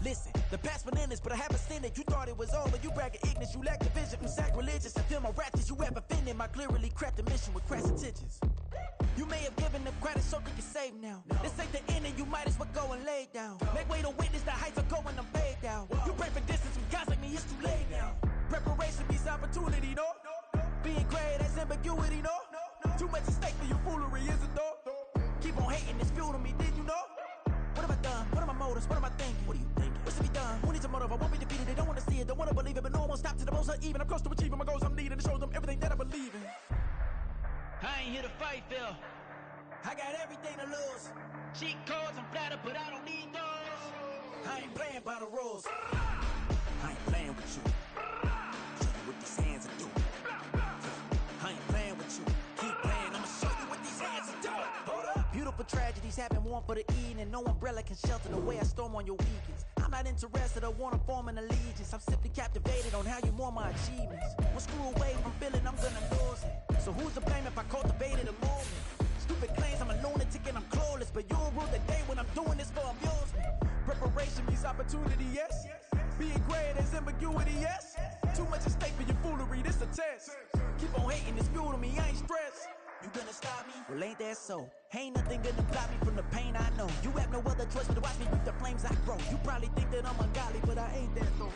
Listen, the past bananas, but I haven't seen it. You thought it was over, you bragging ignorance, you lack the vision. I'm sacrilegious, I feel my ratchets, you have offended my clearly crafted mission with crass intentions. You may have given them credit so they can save now. This ain't the end and you might as well go and lay down. Make way to witness the heights are going, I'm paid down. You pray for distance with guys like me, it's too late now. Preparation means opportunity, no? Being great, that's ambiguity, no? Too much at stake for your foolery, is it though? Keep on hating, it's fuel to me, did you know? What have I done? What are my motives? What am I thinking? What are you thinking? What's to be done? Who needs a motive? I won't be defeated. They don't want to see it, don't want to believe it, but no one will stop to the most uneven. I'm close to achieving my goals. I'm needing to show them everything that I believe in. I ain't here to fight, Phil. I got everything to lose. Cheat codes, I'm flattered, but I don't need those. I ain't playing by the rules. I ain't playing with you. Show you what these hands are doing. I ain't playing with you. Keep playing, I'ma show you what these hands are doing. Hold up. Beautiful tragedies happen, one for the evening, and no umbrella can shelter the way I storm on your weekends. I'm not interested, I wanna form an allegiance. I'm simply captivated on how you mourn my achievements. One screw away from feeling I'm gonna lose it. So who's to blame if I cultivated a moment? Stupid claims I'm a lunatic and I'm clueless, but you'll rule the day when I'm doing this for amusement. Preparation means opportunity, yes. Being great is ambiguity, yes. Too much at stake for your foolery, this a test. Keep on hating, it's fuel to me, I ain't stressed. You gonna stop me? Well, ain't that so? Ain't nothing gonna block me from the pain I know. You have no other choice but to watch me with the flames I grow. You probably think that I'm ungodly, but I ain't that though.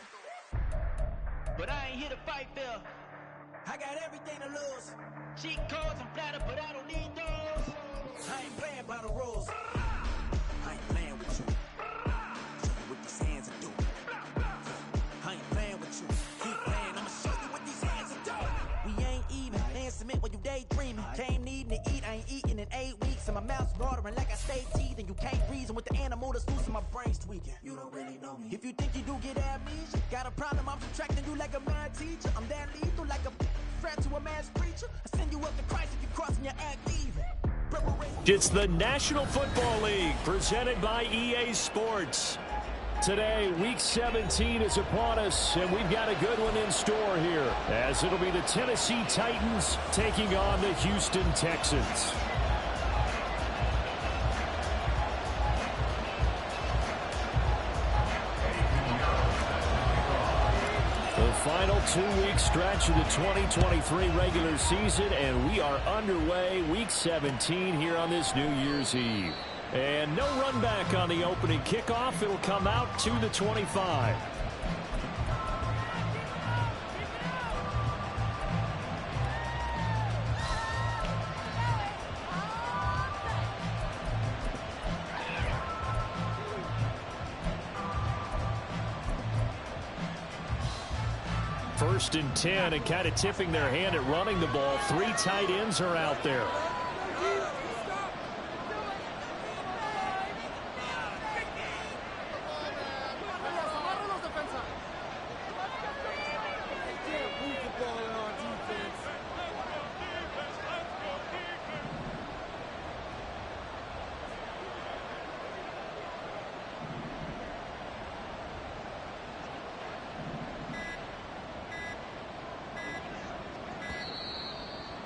But I ain't here to fight, Phil. I got everything to lose. Cheat codes, I'm flattered, but I don't need those. I ain't playing by the rules. I ain't playing with you. Show you what these hands are doing. I ain't playing with you. Keep playing, I'ma show you what these hands are doing. We ain't even. Laying cement when you daydreaming. Came needing to eat, I ain't eating in 8 weeks. And my mouth's watering like I stay teething. You can't reason with the animal that's loose and my brain's tweaking. You don't really know me. If you think you do get amnesia, got a problem, I'm subtracting you like a mad teacher. I'm that lethal like a threat to a mass preacher. I send you up to Christ if you crossing your act even. It's the National Football League presented by EA Sports. Today, Week 17 is upon us, and we've got a good one in store here, as it'll be the Tennessee Titans taking on the Houston Texans. The final 2-week stretch of the 2023 regular season, and we are underway Week 17 here on this New Year's Eve. And no run back on the opening kickoff. It'll come out to the 25. First and 10, and kind of tipping their hand at running the ball. 3 tight ends are out there.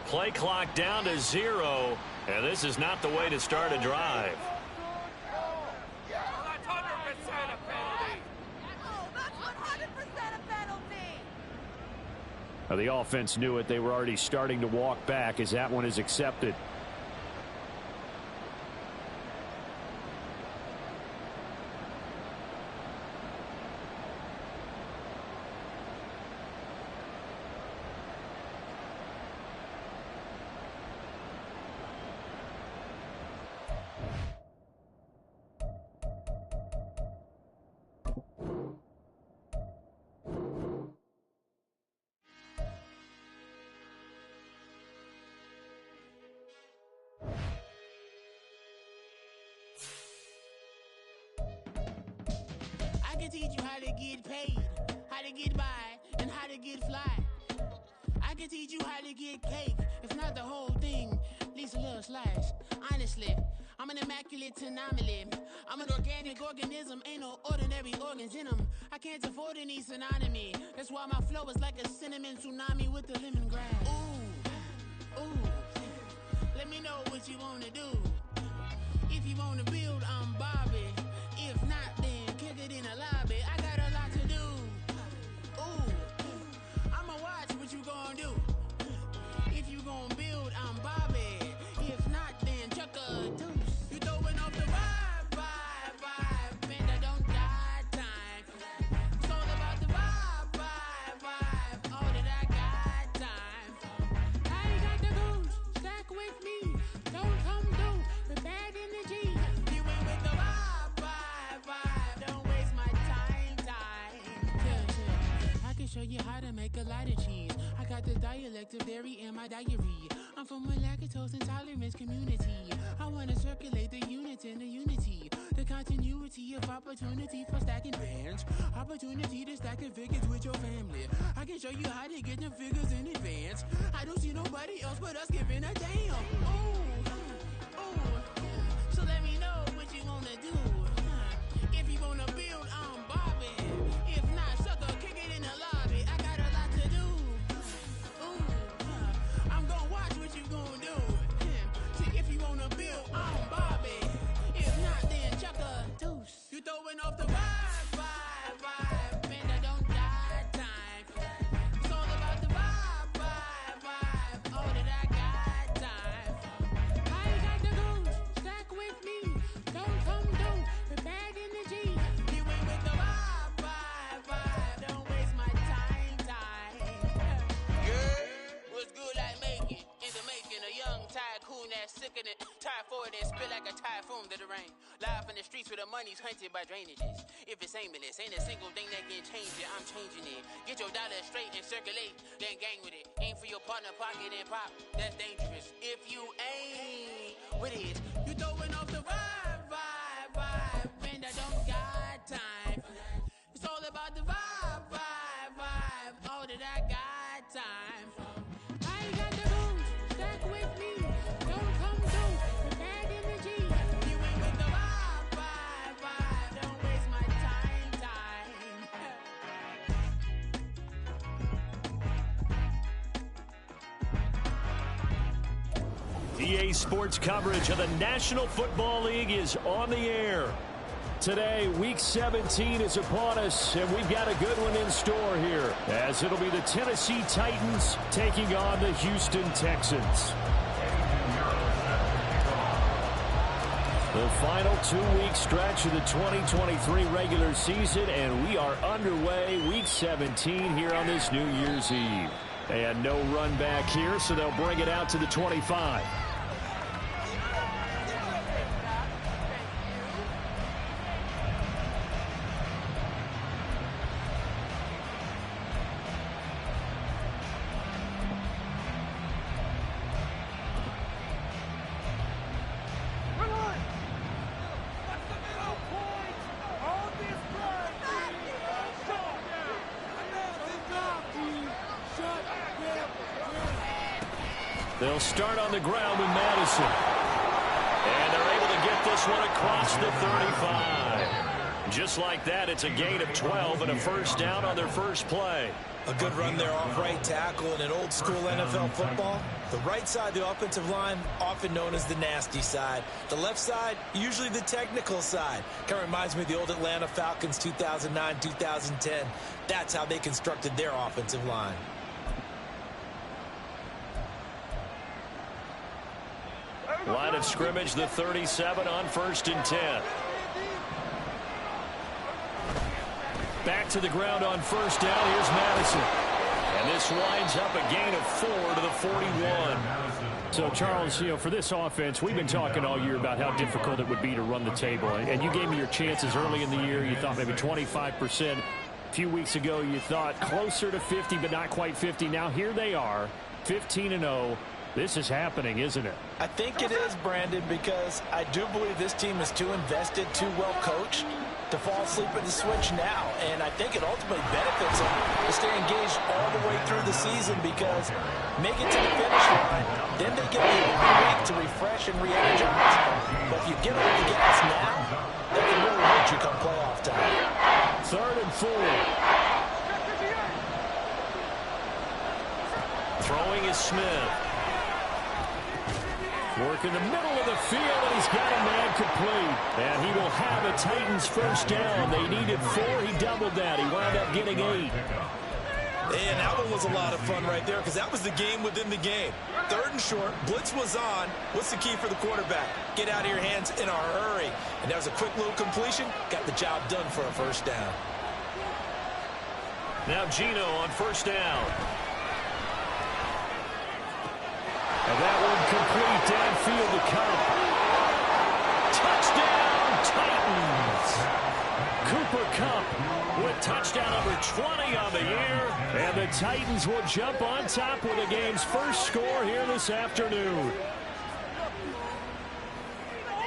Play clock down to 0, and this is not the way to start a drive. That's 100% a penalty. Oh, that's 100% a penalty. Now, the offense knew it. They were already starting to walk back as that one is accepted. I can teach you how to get paid, how to get by, and how to get fly. I can teach you how to get cake, if not the whole thing, at least a little slice. Honestly, I'm an immaculate anomaly. I'm an organic organism, ain't no ordinary organs in them. I can't afford any synonymy. That's why my flow is like a cinnamon tsunami with the lemongrass. Ooh, ooh, let me know what you wanna do. If you wanna build, I'm Bobby. If not, then kick it in the lobby. of dairy in my diary. I'm from a lactose intolerance community. I want to circulate the units and the unity. The continuity of opportunity for stacking bands. Opportunity to stack the figures with your family. I can show you how to get them figures in advance. I don't see nobody else but us giving a damn. Ooh, ooh. So let me know what you wanna do. If you wanna build, I'm Bobby. If not, sucker, kick it in the lobby. I got a lot to do. Ooh, I'm gonna watch what you gonna do. See, if you wanna build, I'm Bobby. If not, then chuck a deuce. You throwing off the vibe. Man, I don't die time. It's all about the vibe. All that I got time. I got the goose, stack with me. Don't come through with bad energy. You ain't with the vibe. Don't waste my time. Yeah, what's good like making? In the making, a young tycoon that's sickening. Tide forward and spit like a typhoon to the rain. Live in the streets where the money's hunted by drainages. If it's aimless, ain't a single thing that can change it. I'm changing it. Get your dollar straight and circulate, then gang with it. Aim for your partner, pocket and pop. That's dangerous. If you ain't with it, you throwing off the vibe. Man, I don't got time. It's all about the vibe. All that I got time. I got the goose, stack with me. Don't come through with bad energy. You ain't with the vibe. Don't waste my time. EA Sports coverage of the National Football League is on the air. Today, Week 17 is upon us, and we've got a good one in store here, as it'll be the Tennessee Titans taking on the Houston Texans. The final 2-week stretch of the 2023 regular season, and we are underway Week 17 here on this New Year's Eve. And no run back here, so they'll bring it out to the 25. They'll start on the ground with Madison. And they're able to get this one across the 35. Just like that, it's a gain of 12 and a first down on their first play. A good run there off right tackle in an old school NFL football. The right side, the offensive line, often known as the nasty side. The left side, usually the technical side. Kind of reminds me of the old Atlanta Falcons 2009-2010. That's how they constructed their offensive line. Line of scrimmage, the 37 on 1st and 10. Back to the ground on first down. Here's Madison. And this winds up a gain of 4 to the 41. So, Charles, for this offense, we've been talking all year about how difficult it would be to run the table. And you gave me your chances early in the year. You thought maybe 25%. A few weeks ago, you thought closer to 50, but not quite 50. Now, here they are, 15-0. This is happening, isn't it? I think it is, Brandon, because I do believe this team is too invested, too well coached to fall asleep at the switch now. And I think it ultimately benefits them to stay engaged all the way through the season, because make it to the finish line, then they get the open week to refresh and re-energize. But if you get on the gas now, that can really hurt you come playoff time. 3rd and 4. Throwing is Smith. Work in the middle of the field, and he's got a man complete. And he will have a Titans first down. They needed 4. He doubled that. He wound up getting 8. And that one was a lot of fun right there, because that was the game within the game. 3rd and short, blitz was on. What's the key for the quarterback? Get out of your hands in a hurry. And that was a quick little completion. Got the job done for a first down. Now Gino on first down. And that one complete downfield to Cup. Touchdown, Titans. Cooper Cup with touchdown number 20 on the year. And the Titans will jump on top with the game's first score here this afternoon.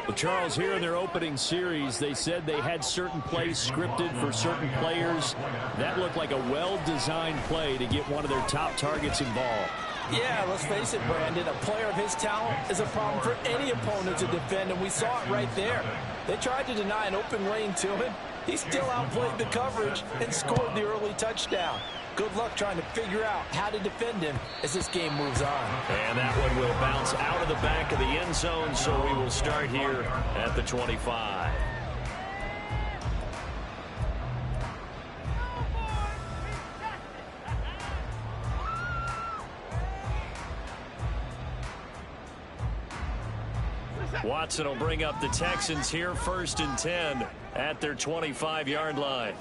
Well, Charles, here in their opening series, they said they had certain plays scripted for certain players. That looked like a well-designed play to get one of their top targets involved. Yeah, let's face it, Brandon. A player of his talent is a problem for any opponent to defend, and we saw it right there. They tried to deny an open lane to him. He still outplayed the coverage and scored the early touchdown. Good luck trying to figure out how to defend him as this game moves on. And that one will bounce out of the back of the end zone, so we will start here at the 25. Watson will bring up the Texans here, 1st and 10 at their 25-yard line.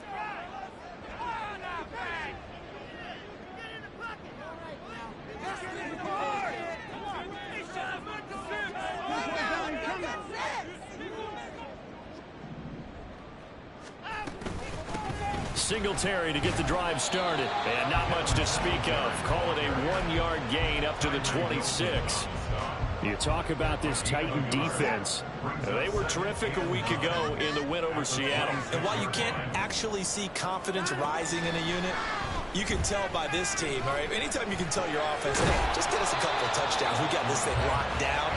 Singletary to get the drive started. And not much to speak of. Call it a 1-yard gain up to the 26. You talk about this Titan defense. They were terrific a week ago in the win over Seattle. And while you can't actually see confidence rising in a unit, you can tell by this team, all right? Anytime you can tell your offense, hey, just get us a couple of touchdowns. We got this thing locked down.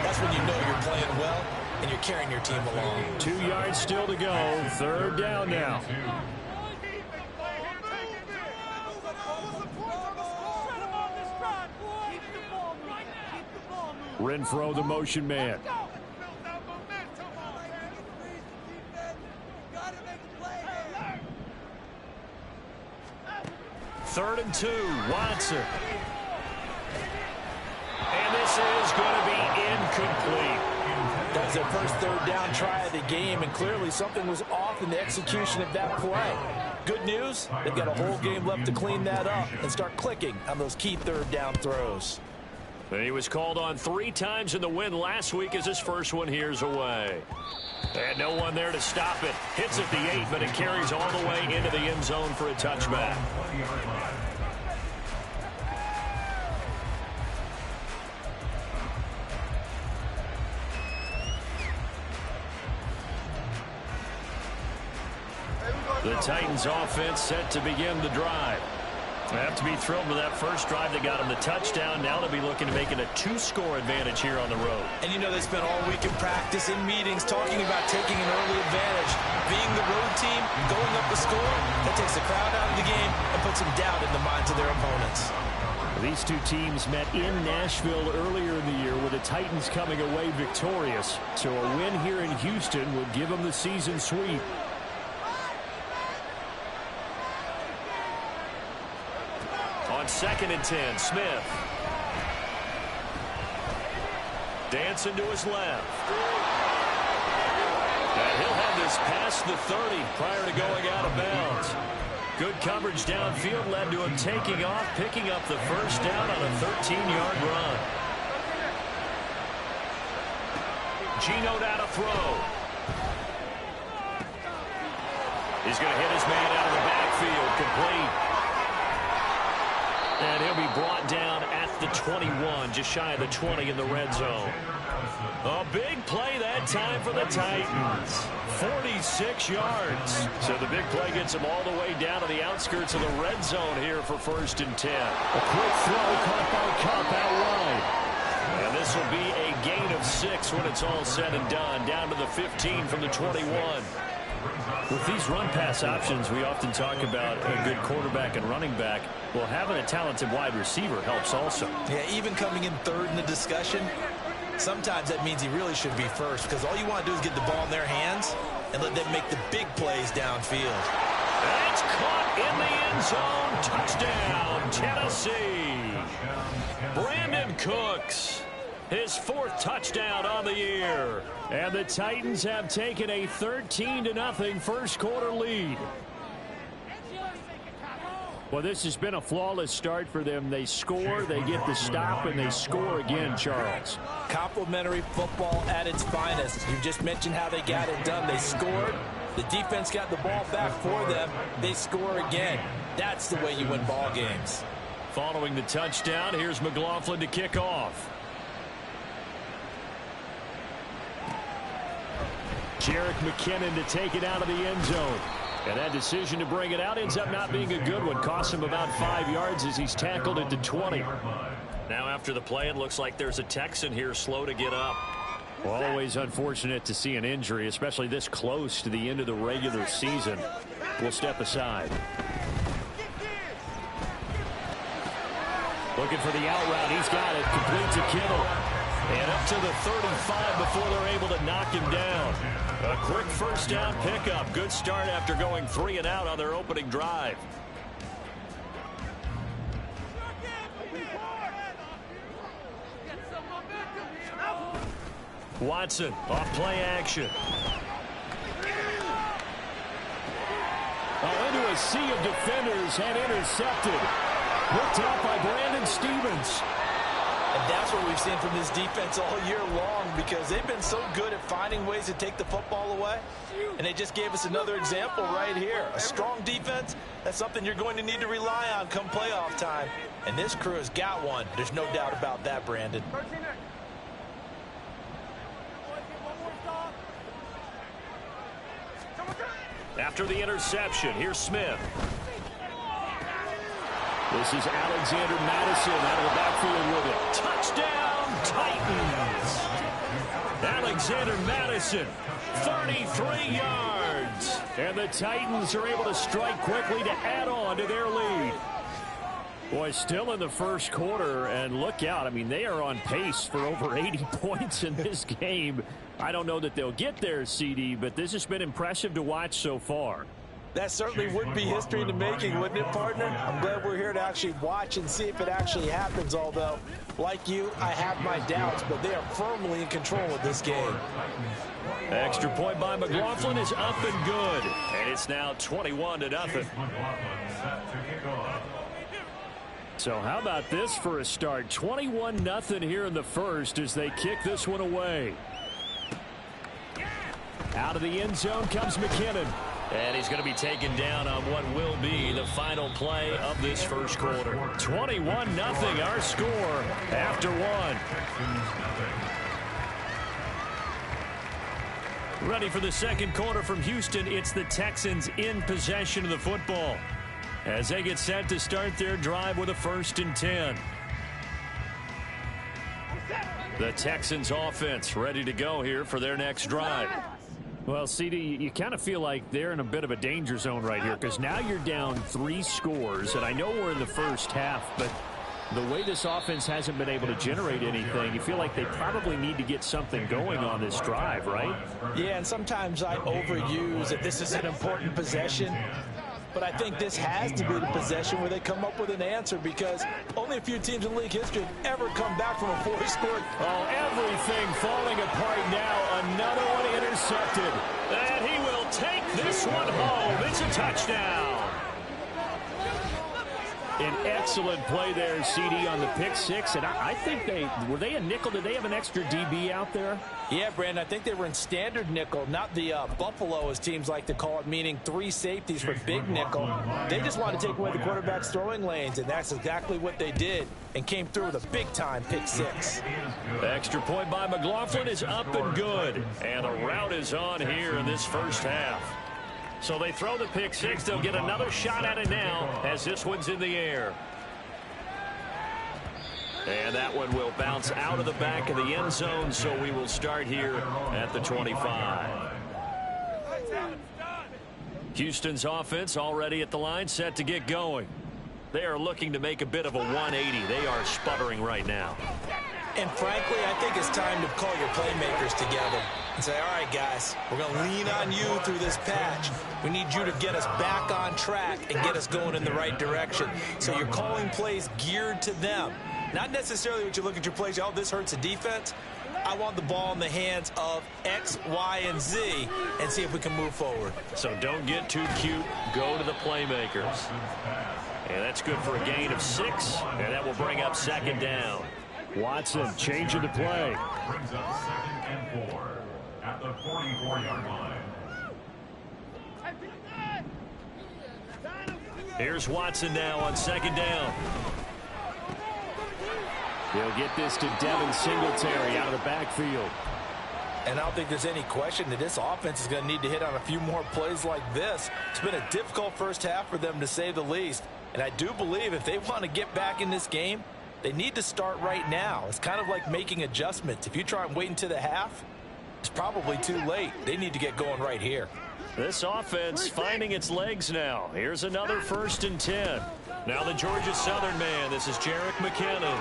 That's when you know you're playing well and you're carrying your team along. 2 yards still to go. 3rd down now. Renfro, the motion man. 3rd and 2, Watson. And this is going to be incomplete. That was their first 3rd down try of the game, and clearly something was off in the execution of that play. Good news, they've got a whole game left to clean that up and start clicking on those key 3rd down throws. And he was called on 3 times in the win last week as his first one here's away. And no one there to stop it. Hits at the 8, but it carries all the way into the end zone for a touchback. The Titans offense set to begin the drive. They have to be thrilled with that first drive that got them the touchdown. Now they'll be looking to make it a 2-score advantage here on the road. And you know they spent all week in practice, in meetings, talking about taking an early advantage. Being the road team, going up the score, that takes the crowd out of the game and puts some doubt in the minds of their opponents. These two teams met in Nashville earlier in the year with the Titans coming away victorious. So a win here in Houston would give them the season sweep. On 2nd and 10, Smith. Dancing to his left. And he'll have this past the 30 prior to going out of bounds. Good coverage downfield led to him taking off, picking up the first down on a 13-yard run. Geno now to throw. He's going to hit his man out of the backfield, complete. And he'll be brought down at the 21, just shy of the 20 in the red zone. A big play that time for the Titans. 46 yards. So the big play gets them all the way down to the outskirts of the red zone here for 1st and 10. A quick throw caught by Cup out wide. And this will be a gain of 6 when it's all said and done. Down to the 15 from the 21. With these run-pass options, we often talk about a good quarterback and running back. Well, having a talented wide receiver helps also. Yeah, even coming in 3rd in the discussion, sometimes that means he really should be first because all you want to do is get the ball in their hands and let them make the big plays downfield. That's caught in the end zone. Touchdown, Tennessee. Brandon Cooks. His 4th touchdown on the year. And the Titans have taken a 13-0 first quarter lead. Well, this has been a flawless start for them. They score, they get the stop, and they score again, Charles. Complimentary football at its finest. You just mentioned how they got it done. They scored, The defense got the ball back for them. They score again. That's the way you win ball games. Following the touchdown, here's McLaughlin to kick off. Jerick McKinnon to take it out of the end zone. And that decision to bring it out ends up not being a good one. Costs him about 5 yards as he's tackled at the 20. Now after the play, it looks like there's a Texan here slow to get up. Always unfortunate to see an injury, especially this close to the end of the regular season. We'll step aside. Looking for the out route. He's got it. Complete to Kittle. And up to the 35 before they're able to knock him down. A quick first down pickup. Good start after going 3 and out on their opening drive. Watson off play action. Into a sea of defenders and intercepted. Picked out by Brandon Stevens. And that's what we've seen from this defense all year long, because they've been so good at finding ways to take the football away. And they just gave us another example right here. A strong defense, that's something you're going to need to rely on come playoff time. And this crew has got one. There's no doubt about that, Brandon. After the interception, here's Smith. This is Alexander Madison out of the backfield with it. Touchdown, Titans! Alexander Madison, 33 yards. And the Titans are able to strike quickly to add on to their lead. Boy, still in the first quarter, and look out. I mean, they are on pace for over 80 points in this game. I don't know that they'll get there, CD, but this has been impressive to watch so far. That certainly would be history in the making, wouldn't it, partner? I'm glad we're here to actually watch and see if it actually happens, although, like you, I have my doubts, but they are firmly in control of this game. Extra point by McLaughlin is up and good, and it's now 21-0. So how about this for a start? 21-0 here in the first as they kick this one away. Out of the end zone comes McKinnon. And he's going to be taken down on what will be the final play of this first quarter. 21-0 our score after one. Ready for the second quarter from Houston. It's the Texans in possession of the football as they get set to start their drive with a 1st and 10. The Texans offense ready to go here for their next drive. Well, CD, you kind of feel like they're in a bit of a danger zone right here because now you're down 3 scores, and I know we're in the first half, but the way this offense hasn't been able to generate anything, you feel like they probably need to get something going on this drive, right? Yeah, and sometimes I overuse that this is an important possession. But I think this has to be the possession where they come up with an answer, because only a few teams in league history have ever come back from a 4-score. Oh, everything falling apart now. Another one intercepted. And he will take this one home. It's a touchdown. An excellent play there, CD, on the pick six. And I think were they a nickel? Did they have an extra DB out there? Yeah, Brandon, I think they were in standard nickel, not the Buffalo, as teams like to call it, meaning 3 safeties for big nickel. They just wanted to take away the quarterback's throwing lanes, and that's exactly what they did, and came through with a big-time pick six. Extra point by McLaughlin is up and good. And a route is on here in this first half. So they throw the pick six. They'll get another shot at it now as this one's in the air. And that one will bounce out of the back of the end zone, so we will start here at the 25. Houston's offense already at the line, set to get going. They are looking to make a bit of a 180. They are sputtering right now. And frankly, I think it's time to call your playmakers together and say, all right, guys, we're going to lean on you through this patch. We need you to get us back on track and get us going in the right direction. So you're calling plays geared to them. Not necessarily what you look at your plays, oh, this hurts the defense. I want the ball in the hands of X, Y, and Z and see if we can move forward. So don't get too cute. Go to the playmakers. And that's good for a gain of 6, and that will bring up 2nd down. Watson changing the play. Brings up 2nd and 4 at the 44-yard line. Here's Watson now on second down. He'll get this to Devin Singletary out of the backfield. And I don't think there's any question that this offense is going to need to hit on a few more plays like this. It's been a difficult first half for them, to say the least. And I do believe if they want to get back in this game, they need to start right now. It's kind of like making adjustments. If you try and wait until the half, it's probably too late. They need to get going right here. This offense finding its legs now. Here's another 1st and 10. Now the Georgia Southern man. This is Jerick McKinnon.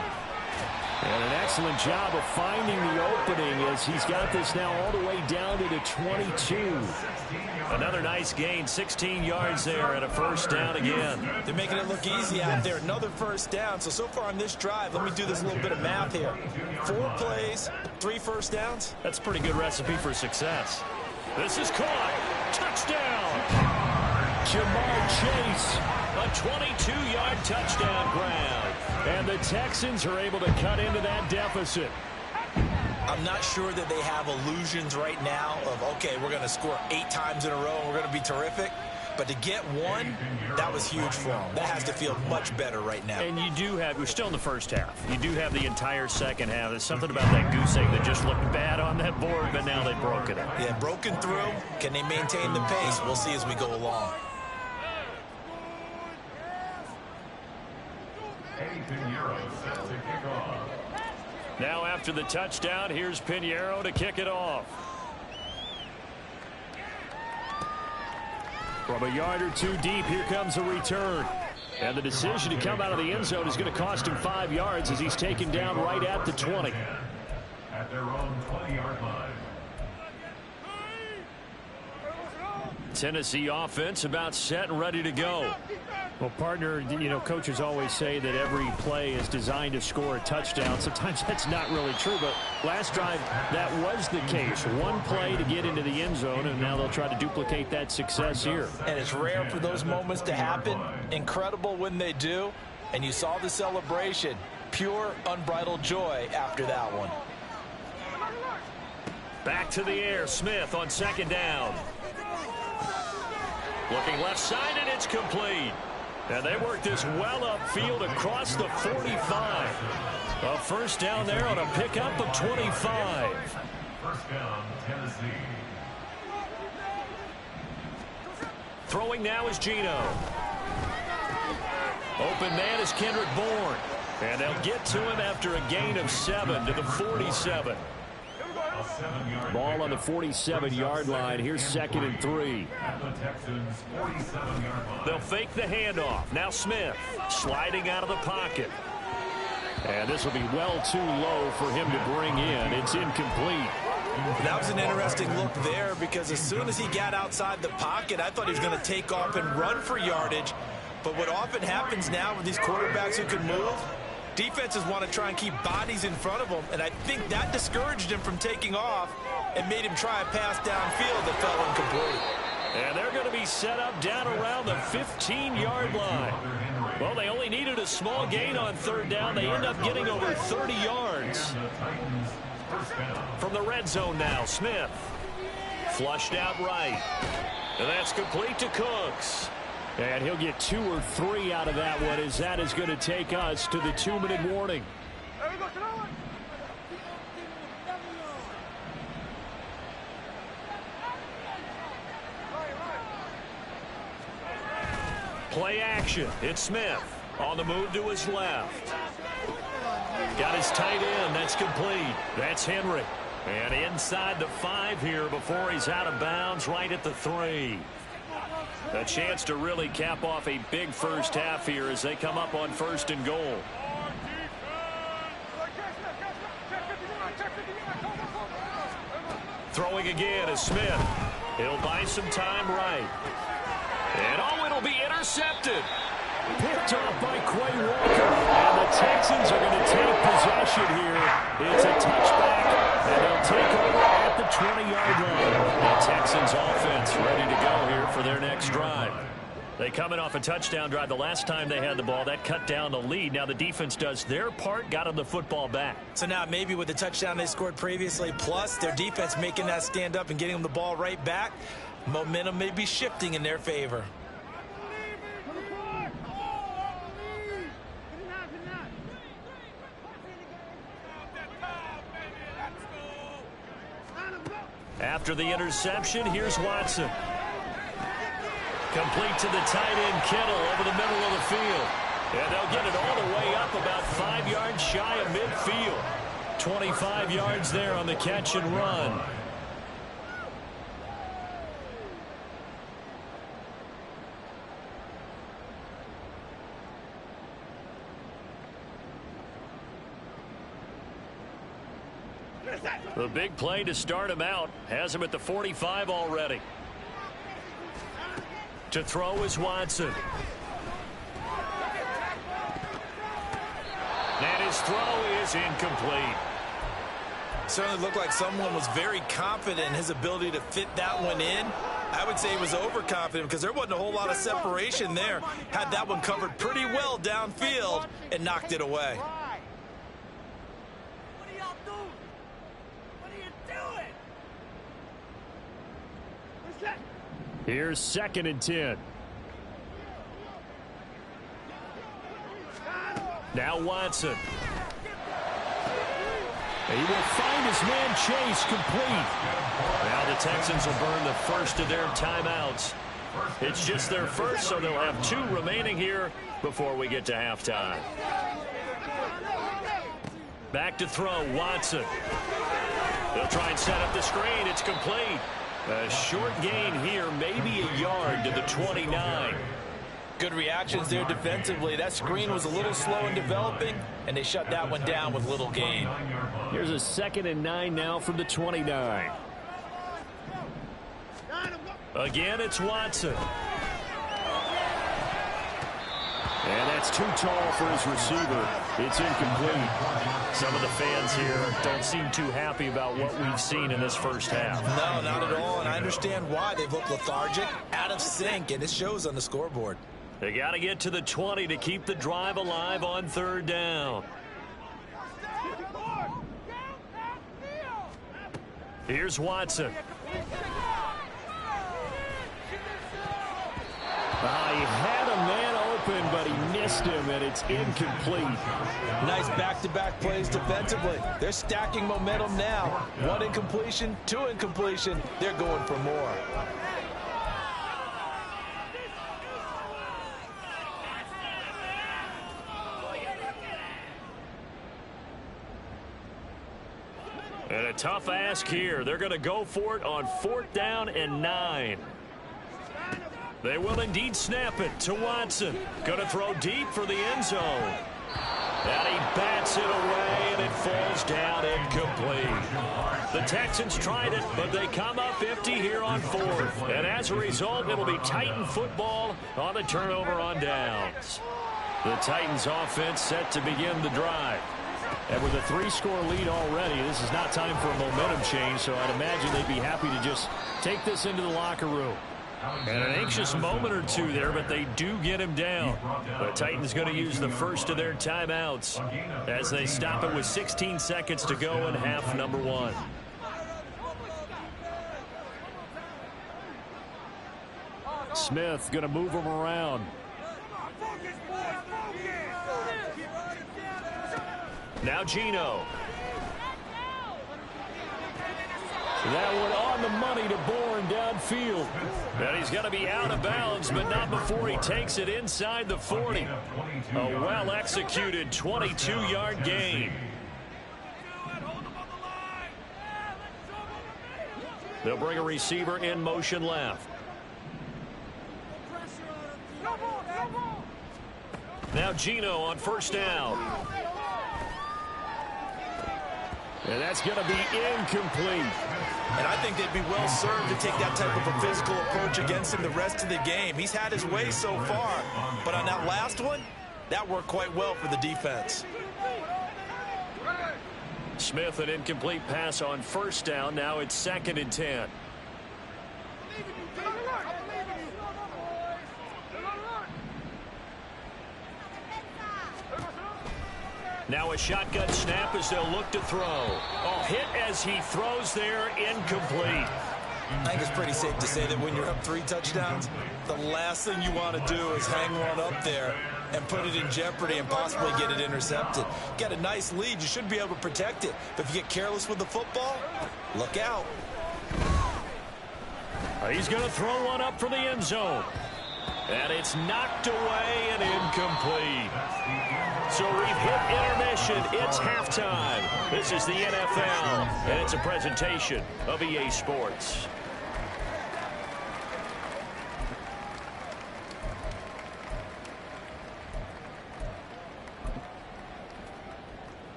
And an excellent job of finding the opening as he's got this now all the way down to the 22. Another nice gain, 16 yards there and a 1st down again. They're making it look easy out there. Another 1st down. So far on this drive, let me do this little bit of math here. 4 plays, 3 1st downs. That's a pretty good recipe for success. This is caught. Touchdown. Jamar Chase. A 22-yard touchdown grab. And the Texans are able to cut into that deficit. I'm not sure that they have illusions right now of, okay, we're going to score 8 times in a row and we're going to be terrific. But to get one, that was huge for them. That has to feel much better right now. And you do have, we're still in the first half. You do have the entire second half. There's something about that goose egg that just looked bad on that board, but now they broke it up. Yeah, broken through. Can they maintain the pace? We'll see as we go along. Now after the touchdown, here's Pinheiro to kick it off. From a yard or 2 deep, here comes a return. And the decision to come out of the end zone is going to cost him 5 yards as he's taken down right at the 20. At their own 20-yard line. Tennessee offense about set and ready to go. Well, partner, you know, coaches always say that every play is designed to score a touchdown. Sometimes that's not really true, but last drive, that was the case. One play to get into the end zone, and now they'll try to duplicate that success here. And it's rare for those moments to happen. Incredible when they do. And you saw the celebration. Pure, unbridled joy after that one. Back to the air. Smith on second down. Looking left side, and it's complete. And they work this well upfield across the 45. A 1st down there on a pickup of 25. 1st down, Tennessee. Throwing now is Geno. Open man is Kendrick Bourne. And they'll get to him after a gain of 7 to the 47. Ball on the 47-yard line. Here's 2nd and 3. They'll fake the handoff. Now Smith sliding out of the pocket. And this will be well too low for him to bring in. It's incomplete. That was an interesting look there because as soon as he got outside the pocket, I thought he was going to take off and run for yardage. But what often happens now with these quarterbacks who can move, defenses want to try and keep bodies in front of them, and I think that discouraged him from taking off and made him try a pass downfield that fell incomplete. And they're going to be set up down around the 15-yard line. Well, they only needed a small gain on 3rd down. They end up getting over 30 yards. From the red zone now, Smith. Flushed out right. And that's complete to Cooks. And he'll get 2 or 3 out of that one as that is going to take us to the 2-minute warning. Play action. It's Smith on the move to his left. Got his tight end. That's complete. That's Henry. And inside the 5 here before he's out of bounds right at the 3. A chance to really cap off a big first half here as they come up on 1st and goal. Throwing again is Smith. He'll buy some time right. And oh, it'll be intercepted. Picked off by Quay Walker. And the Texans are going to take possession here. It's a touchback, and they'll take over at the 20-yard line. The Texans offense ready to go here for their next drive. They coming off a touchdown drive. The last time they had the ball, that cut down the lead. Now the defense does their part, got them the football back. So now maybe with the touchdown they scored previously, plus their defense making that stand up and getting them the ball right back, Momentum may be shifting in their favor. After the interception, here's Watson. Complete to the tight end, Kittle, over the middle of the field. And they'll get it all the way up about 5 yards shy of midfield. 25 yards there on the catch and run. The big play to start him out has him at the 45 already. To throw is Watson. And his throw is incomplete. Certainly looked like someone was very confident in his ability to fit that one in. I would say he was overconfident because there wasn't a whole lot of separation there. Had that one covered pretty well downfield and knocked it away. What are y'all doing? What are you doing? Here's 2nd and 10. Now Watson. He will find his man Chase complete. Now the Texans will burn the first of their timeouts. It's just their first, so they'll have 2 remaining here before we get to halftime. Back to throw, Watson. They'll try and set up the screen. It's complete. A short gain here, maybe a yard to the 29. Good reactions there defensively. That screen was a little slow in developing, and they shut that one down with little gain. Here's a 2nd and 9 now from the 29. Again, it's Watson. And that's too tall for his receiver. It's incomplete. Some of the fans here don't seem too happy about what we've seen in this first half. No, not at all, and I understand why. They've looked lethargic, out of sync, and it shows on the scoreboard. They got to get to the 20 to keep the drive alive on 3rd down. Here's Watson. He had a man open, but he missed him, and it's incomplete. Nice back-to-back plays defensively. They're stacking momentum now. 1 incompletion, 2 incompletion. They're going for more. And a tough ask here. They're going to go for it on 4th down and 9. They will indeed snap it to Watson. Going to throw deep for the end zone. And he bats it away, and it falls down incomplete. The Texans tried it, but they come up 50 here on 4th. And as a result, it'll be Titan football on the turnover on downs. The Titans offense set to begin the drive. And with a 3-score lead already, this is not time for a momentum change, so I'd imagine they'd be happy to just take this into the locker room. And an anxious moment or two there, but they do get him down. The Titans going to use the first of their timeouts as they stop it with 16 seconds to go in half number 1. Smith going to move him around. Now Gino. That one on the money to Bourne downfield. And he's going to be out of bounds, but not before he takes it inside the 40. A well-executed 22-yard gain. They'll bring a receiver in motion left. Now Gino on 1st down. And that's going to be incomplete. And I think they'd be well served to take that type of a physical approach against him the rest of the game. He's had his way so far. But on that last one, that worked quite well for the defense. Smith, an incomplete pass on 1st down. Now it's 2nd and 10. Now a shotgun snap as they'll look to throw. Oh, hit as he throws there, incomplete. I think it's pretty safe to say that when you're up 3 touchdowns, the last thing you want to do is hang one up there and put it in jeopardy and possibly get it intercepted. Get a nice lead, you should be able to protect it. But if you get careless with the football, look out. He's going to throw one up for the end zone. And it's knocked away and incomplete. So we've hit intermission. It's halftime. This is the NFL, and it's a presentation of EA Sports.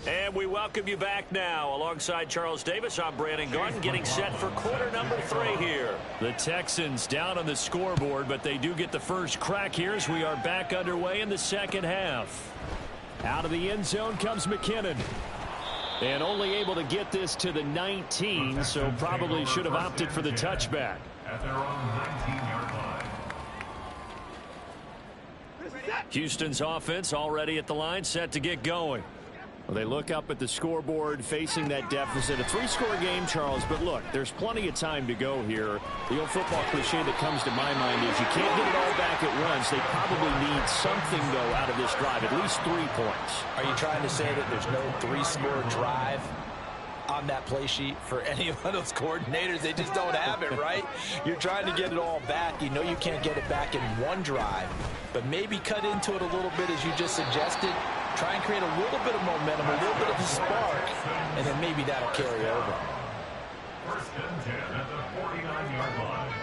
And we welcome you back now. Alongside Charles Davis, I'm Brandon Garden, getting set for quarter number 3 here. The Texans down on the scoreboard, but they do get the first crack here as we are back underway in the second half. Out of the end zone comes McKinnon. And only able to get this to the 19, so probably should have opted for the touchback. At their own 19-yard line. Houston's offense already at the line, set to get going. Well, they look up at the scoreboard facing that deficit. A 3-score game, Charles, but look, there's plenty of time to go here. The old football cliche that comes to my mind is you can't get it all back at once. They probably need something, though, out of this drive, at least 3 points. Are you trying to say that there's no 3-score drive on that play sheet for any of those coordinators? They just don't have it, right? You're trying to get it all back. You know you can't get it back in one drive, but maybe cut into it a little bit as you just suggested. Try and create a little bit of momentum, a little bit of a spark, and then maybe that'll carry over. First and 10 at the 49-yard line.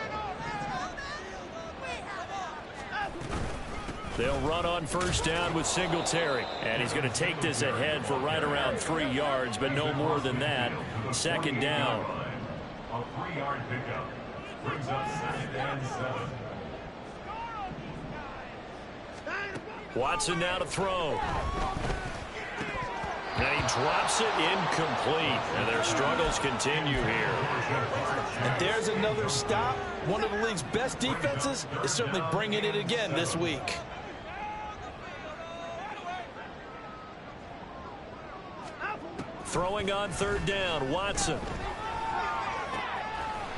They'll run on first down with Singletary. And he's going to take this ahead for right around 3 yards, but no more than that. Second down. A 3-yard pickup brings up 2nd and 7. Watson now to throw. And he drops it incomplete. And their struggles continue here. And there's another stop. One of the league's best defenses is certainly bringing it again this week. Throwing on third down, Watson.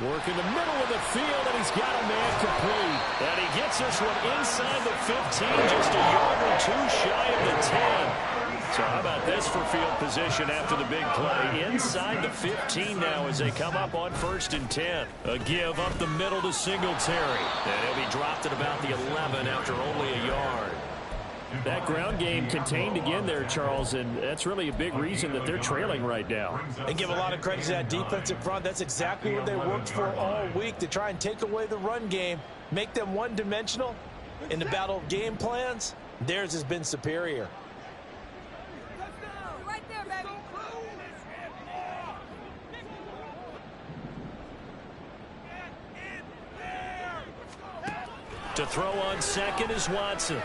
Working the middle of the field, and he's got a man complete. And he gets this one inside the 15, just a yard or 2 shy of the 10. So how about this for field position after the big play? Inside the 15 now as they come up on first and 10. A give up the middle to Singletary. And he'll be dropped at about the 11 after only a yard. That ground game contained again there, Charles, and that's really a big reason that they're trailing right now. And give a lot of credit to that defensive front. That's exactly what they worked for all week, to try and take away the run game, make them one-dimensional. In the battle of game plans, theirs has been superior. Right there, baby. To throw on second is Watson.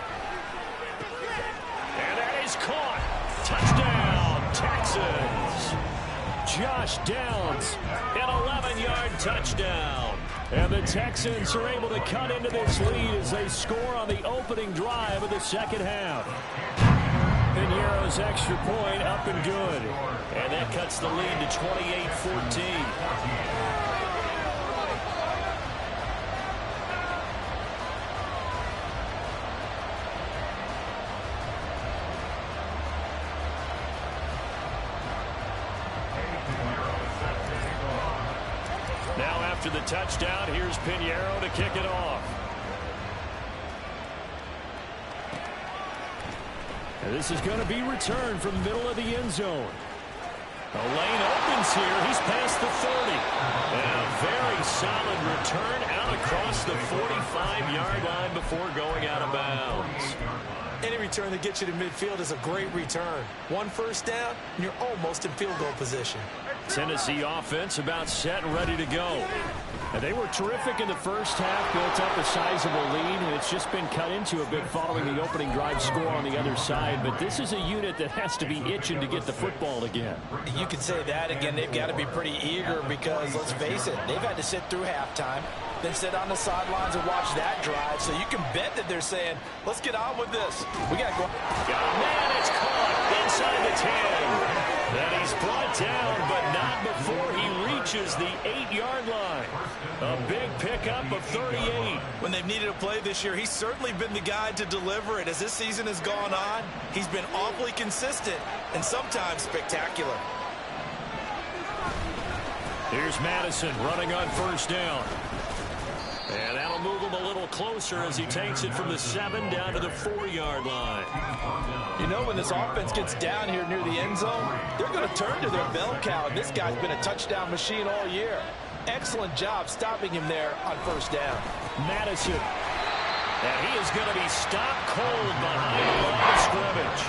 And that is caught. Touchdown, Texans. Josh Downs, an 11-yard touchdown. And the Texans are able to cut into this lead as they score on the opening drive of the second half. Piñeiro's extra point up and good. And that cuts the lead to 28-14. After the touchdown, here's Piñeiro to kick it off. And this is going to be returned from the middle of the end zone. The lane opens here. He's past the 30. And a very solid return out across the 45-yard line before going out of bounds. Any return that gets you to midfield is a great return. 1 first down, and you're almost in field goal position. Tennessee offense about set and ready to go. And they were terrific in the first half, built up a sizable lead, and it's just been cut into a bit following the opening drive score on the other side. But this is a unit that has to be itching to get the football again. You could say that again. They've got to be pretty eager because, let's face it, they've had to sit through halftime, then sit on the sidelines and watch that drive. So you can bet that they're saying, let's get on with this. We got to go. Got a man, it's caught inside the 10. He's brought down, but not before he reaches the 8-yard line. A big pickup of 38. When they've needed a play this year, he's certainly been the guy to deliver it. As this season has gone on, he's been awfully consistent and sometimes spectacular. Here's Madison running on first down. And that'll move him a little closer as he takes it from the 7 down to the 4-yard line. You know, when this offense gets down here near the end zone, they're going to turn to their bell cow. And this guy's been a touchdown machine all year. Excellent job stopping him there on first down. Madison. And he is going to be stopped cold behind the line of scrimmage.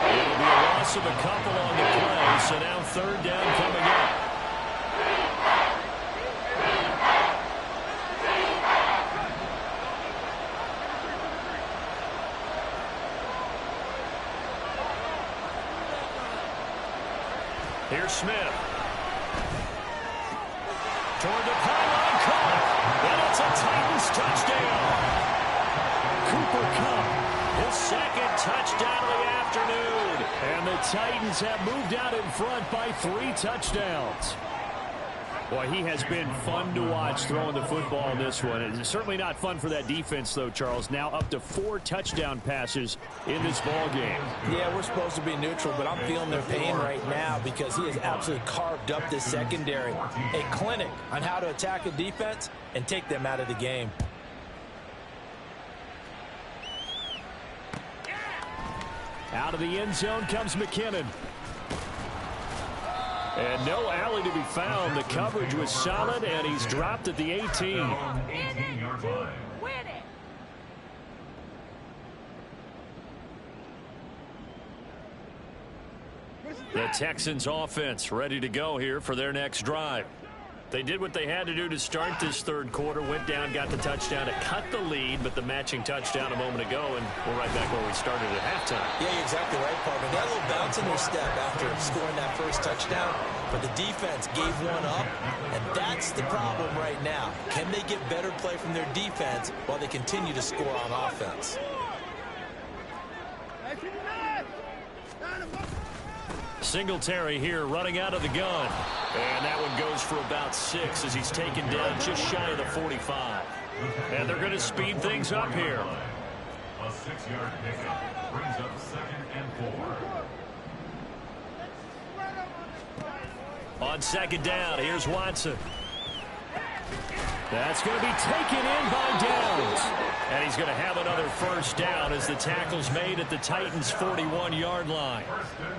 It'll be a loss of a couple on the play, so now third down coming up. Here's Smith. Toward the pylon, caught. And it's a Titans touchdown. Cooper Kupp, his second touchdown of the afternoon. And the Titans have moved out in front by 3 touchdowns. Boy, he has been fun to watch throwing the football in this one. It's certainly not fun for that defense, though, Charles. Now up to 4 touchdown passes in this ball game. Yeah, we're supposed to be neutral, but I'm feeling their pain right now because he has absolutely carved up this secondary. A clinic on how to attack a defense and take them out of the game. Out of the end zone comes McKinnon. And no alley to be found. The coverage was solid, and he's dropped at the 18. Win it. The Texans offense ready to go here for their next drive. They did what they had to do to start this third quarter, went down, got the touchdown to cut the lead, but the matching touchdown a moment ago, and we're right back where we started at halftime. Yeah, you're exactly right, Parvin. They had a little bounce in their step after scoring that first touchdown, but the defense gave one up, and that's the problem right now. Can they get better play from their defense while they continue to score on offense? Singletary here running out of the gun. And that one goes for about 6 as he's taken down just shy of the 45. And they're going to speed things up here. A 6-yard pickup brings up 2nd and 4. On second down, here's Watson. That's going to be taken in by Downs. And he's going to have another first down as the tackle's made at the Titans' 41-yard line.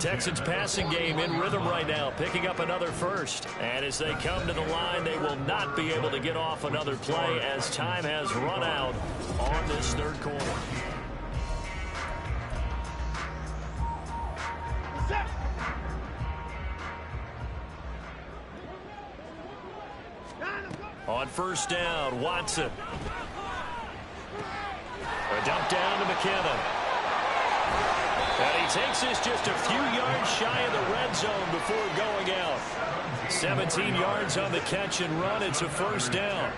Texans passing game in rhythm right now, picking up another first. And as they come to the line, they will not be able to get off another play as time has run out on this third quarter. On first down, Watson. A dump down to McKinnon. And he takes this just a few yards shy of the red zone before going out. 17 yards on the catch and run. It's a first down.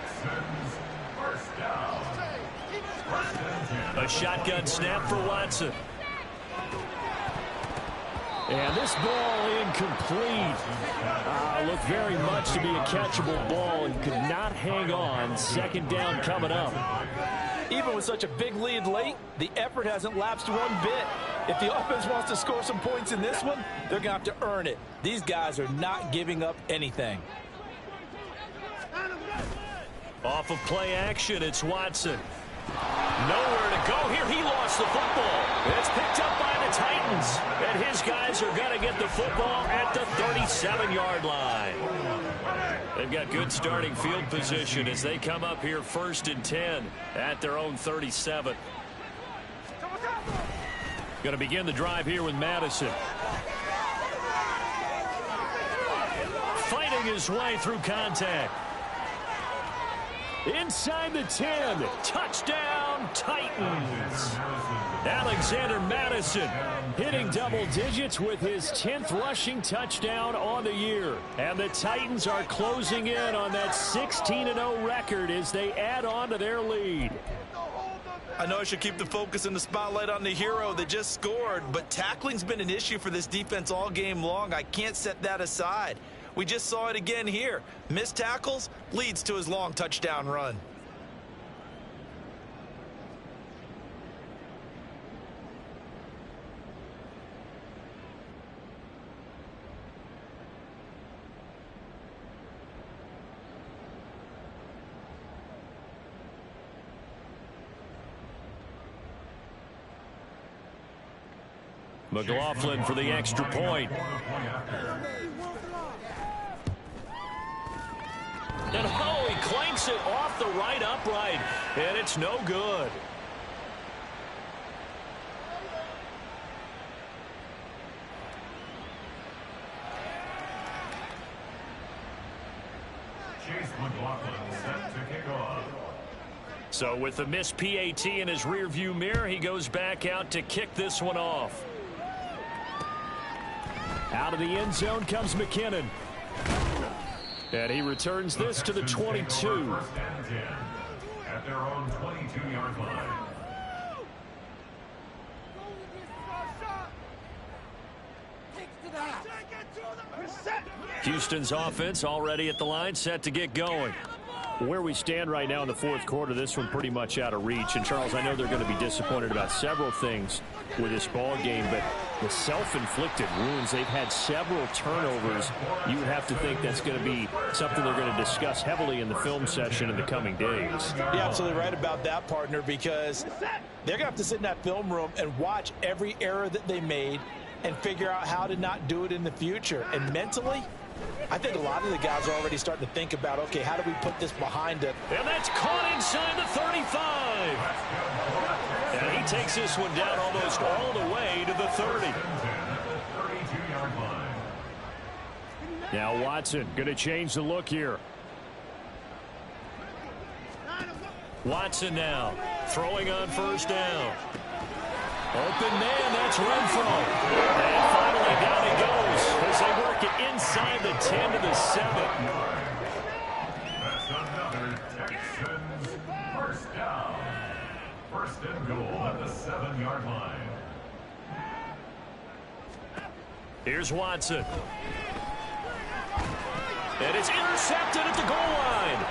A shotgun snap for Watson. And this ball incomplete. Looked very much to be a catchable ball and could not hang on. Second down coming up. Even with such a big lead late, the effort hasn't lapsed one bit. If the offense wants to score some points in this one, they're going to have to earn it. These guys are not giving up anything. Off of play action, it's Watson. Nowhere to go here. He lost the football. It's picked up by the Titans. And his guys are going to get the football at the 37-yard line. They've got good starting field position as they come up here 1st and 10 at their own 37. Going to begin the drive here with Madison. Fighting his way through contact. Inside the 10. Touchdown, Titans. Alexander Madison hitting double digits with his 10th rushing touchdown on the year. And the Titans are closing in on that 16-0 record as they add on to their lead. I know I should keep the focus and the spotlight on the hero that just scored, but tackling's been an issue for this defense all game long. I can't set that aside. We just saw it again here. Missed tackles leads to his long touchdown run. McLaughlin for the extra point. And oh, he clanks it off the right upright, and it's no good. Chase McLaughlin set to kick off. So with the missed PAT in his rearview mirror, he goes back out to kick this one off. Out of the end zone comes McKinnon. And he returns this to the 22. First and 10 at their own 22-yard line. Houston's offense already at the line, set to get going. Where we stand right now in the fourth quarter, this one pretty much out of reach. And, Charles, I know they're going to be disappointed about several things with this ball game, but the self-inflicted wounds, they've had several turnovers. You would have to think that's going to be something they're going to discuss heavily in the film session in the coming days. You're absolutely right about that, partner, because they're going to have to sit in that film room and watch every error that they made and figure out how to not do it in the future. And mentally, I think a lot of the guys are already starting to think about, okay, how do we put this behind us? And that's caught inside the 35. And he takes this one down almost all the way to the 30. Now Watson going to change the look here. Watson now throwing on first down. Open man, that's Renfro. And finally down he goes as they work it inside the 10 to the 7. That's another Texans first down. First and goal at the 7-yard line. Here's Watson. And it's intercepted at the goal line.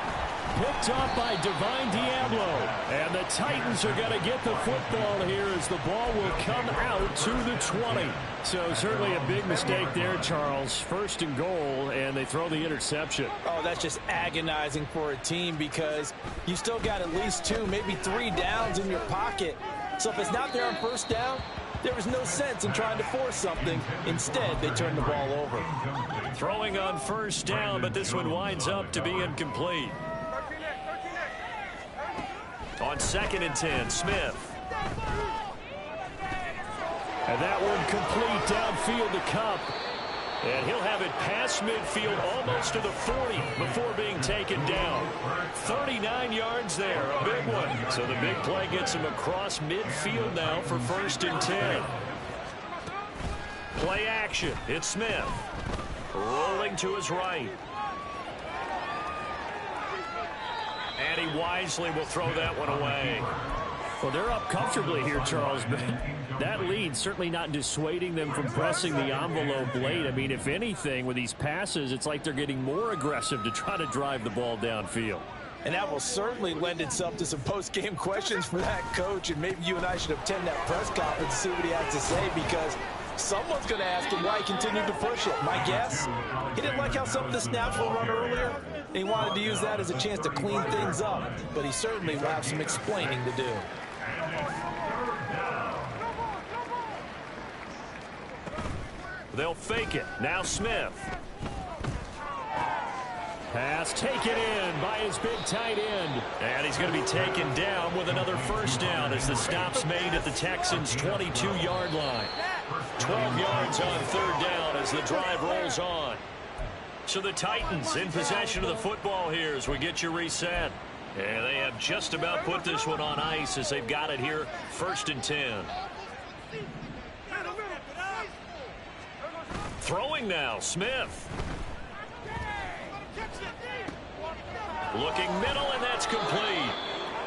Picked off by Divine Diablo. And the Titans are going to get the football here as the ball will come out to the 20. So certainly a big mistake there, Charles. First and goal, and they throw the interception. Oh, that's just agonizing for a team because you still got at least 2, maybe 3 downs in your pocket. So if it's not there on first down, there was no sense in trying to force something. Instead, they turned the ball over. Throwing on first down, but this one winds up to be incomplete. On 2nd and 10, Smith. And that one complete downfield to Cup. And he'll have it past midfield almost to the 40 before being taken down. 39 yards there, a big one. So the big play gets him across midfield now for 1st and 10. Play action, it's Smith. Rolling to his right. And he wisely will throw that one away. Well, they're up comfortably here, Charles, but that lead certainly not dissuading them from pressing the envelope late. I mean, if anything, with these passes, it's like they're getting more aggressive to try to drive the ball downfield. And that will certainly lend itself to some post-game questions for that coach, and maybe you and I should attend that press conference to see what he has to say, because someone's going to ask him why he continued to push it. My guess, he didn't like how some of the snaps were run earlier. He wanted to use that as a chance to clean things up, but he certainly will have some explaining to do. They'll fake it. Now Smith. Pass taken in by his big tight end. And he's going to be taken down with another first down as the stop's made at the Texans' 22-yard line. 12 yards on 3rd down as the drive rolls on. So the Titans in possession of the football here as we get you reset. And they have just about put this one on ice as they've got it here, 1st and 10. Throwing now, Smith. Looking middle, and that's complete.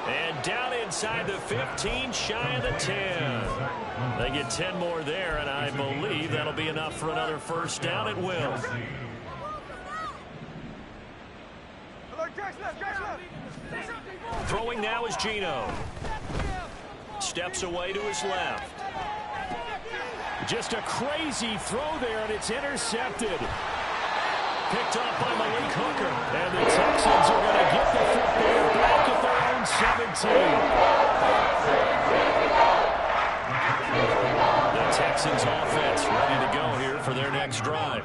And down inside the 15, shy of the 10. They get 10 more there, and I believe that'll be enough for another first down. It will. Throwing now is Gino. Steps away to his left. Just a crazy throw there, and it's intercepted. Picked up by Malik Hooker. And the Texans are going to get the football back at their own 17. The Texans offense ready to go here for their next drive.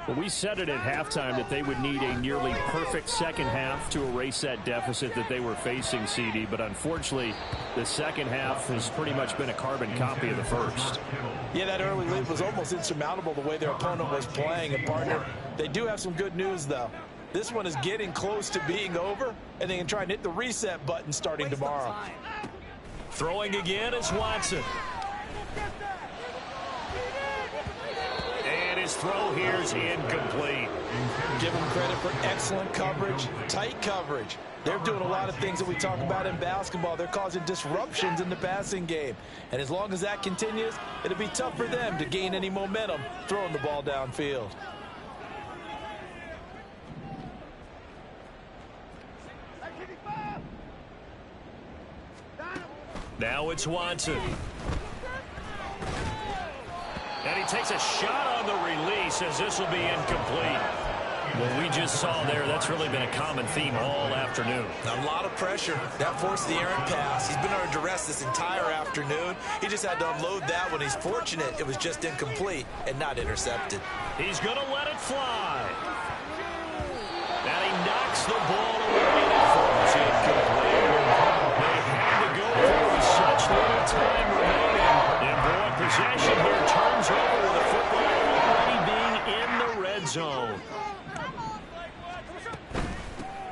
Well, we said it at halftime that they would need a nearly perfect second half to erase that deficit that they were facing, CD. But unfortunately, the second half has pretty much been a carbon copy of the first. Yeah, that early lead was almost insurmountable the way their opponent was playing. And, partner, they do have some good news, though. This one is getting close to being over, and they can try and hit the reset button starting tomorrow. Throwing again is Watson. And his throw here is incomplete. Give them credit for excellent coverage, tight coverage. They're doing a lot of things that we talk about in basketball. They're causing disruptions in the passing game. And as long as that continues, it'll be tough for them to gain any momentum throwing the ball downfield. Now it's Watson. And he takes a shot on the release as this will be incomplete. What we just saw there, that's really been a common theme all afternoon. A lot of pressure. That forced the errant pass. He's been under duress this entire afternoon. He just had to unload that one. He's fortunate it was just incomplete and not intercepted. He's going to let it fly. And he knocks the ball away. It falls incomplete. They had to go for it with such little time remaining. And boy, possession here turns over with the football already being in the red zone.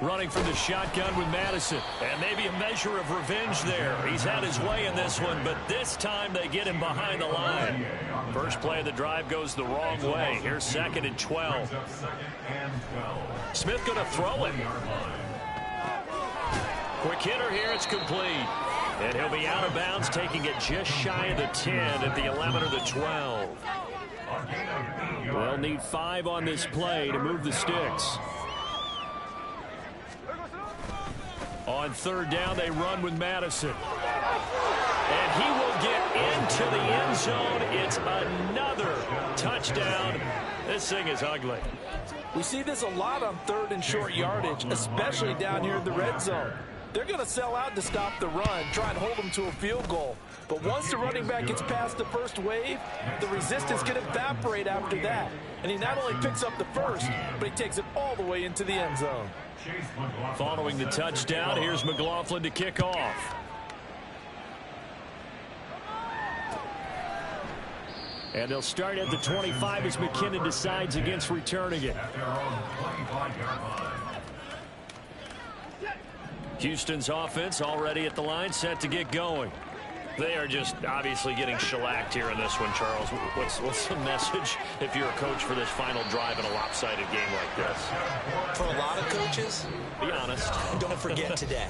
Running from the shotgun with Madison. And maybe a measure of revenge there. He's had his way in this one, but this time they get him behind the line. First play of the drive goes the wrong way. Here's 2nd and 12. Smith going to throw it. Quick hitter here. It's complete. And he'll be out of bounds, taking it just shy of the 10 at the 11 or the 12. They'll need 5 on this play to move the sticks. On 3rd down, they run with Madison. And he will get into the end zone. It's another touchdown. This thing is ugly. We see this a lot on 3rd and short yardage, especially down here in the red zone. They're going to sell out to stop the run, try and hold them to a field goal. But once the running back gets past the first wave, the resistance can evaporate after that. And he not only picks up the first, but he takes it all the way into the end zone. Following the touchdown, here's McLaughlin to kick off. And they'll start at the 25 as McKinnon decides against returning it. Houston's offense already at the line, set to get going. They are just obviously getting shellacked here in this one, Charles. What's the message if you're a coach for this final drive in a lopsided game like this? For a lot of coaches, be honest. Don't forget today.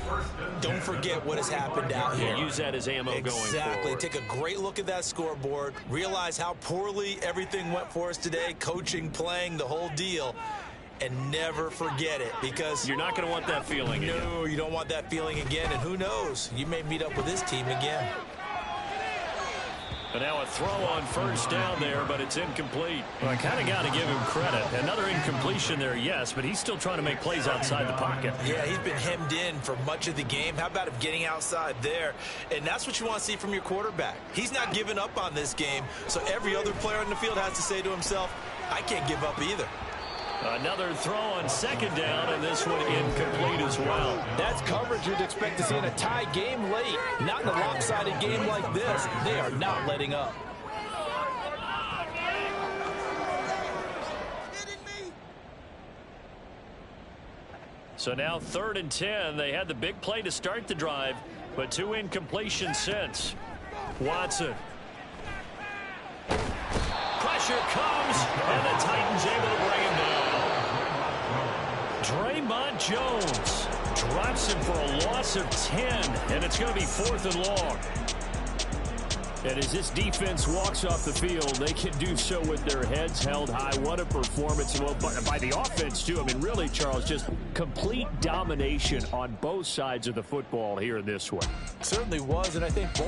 Don't forget what has happened out here. Use that as ammo going forward. Exactly. Take a great look at that scoreboard. Realize how poorly everything went for us today. Coaching, playing, the whole deal. And never forget it, because you're not going to want that feeling again. No, you don't want that feeling again. And who knows? You may meet up with this team again. But now a throw on 1st down there, but it's incomplete. Well, I kind of got to give him credit. Another incompletion there, yes, but he's still trying to make plays outside the pocket. Yeah, he's been hemmed in for much of the game. How about him getting outside there? And that's what you want to see from your quarterback. He's not giving up on this game, so every other player on the field has to say to himself, I can't give up either. Another throw on 2nd down, and this one incomplete as well. That's coverage you'd expect to see in a tie game late. Not in a lopsided game like this. They are not letting up. So now 3rd and 10. They had the big play to start the drive, but 2 incompletions since. Watson. Pressure comes, and the Titans able to bring him down. Draymond Jones drops him for a loss of 10, and it's going to be 4th and long. And as this defense walks off the field, they can do so with their heads held high. What a performance by the offense, too. I mean, really, Charles, just complete domination on both sides of the football here in this one. Certainly was, and I think both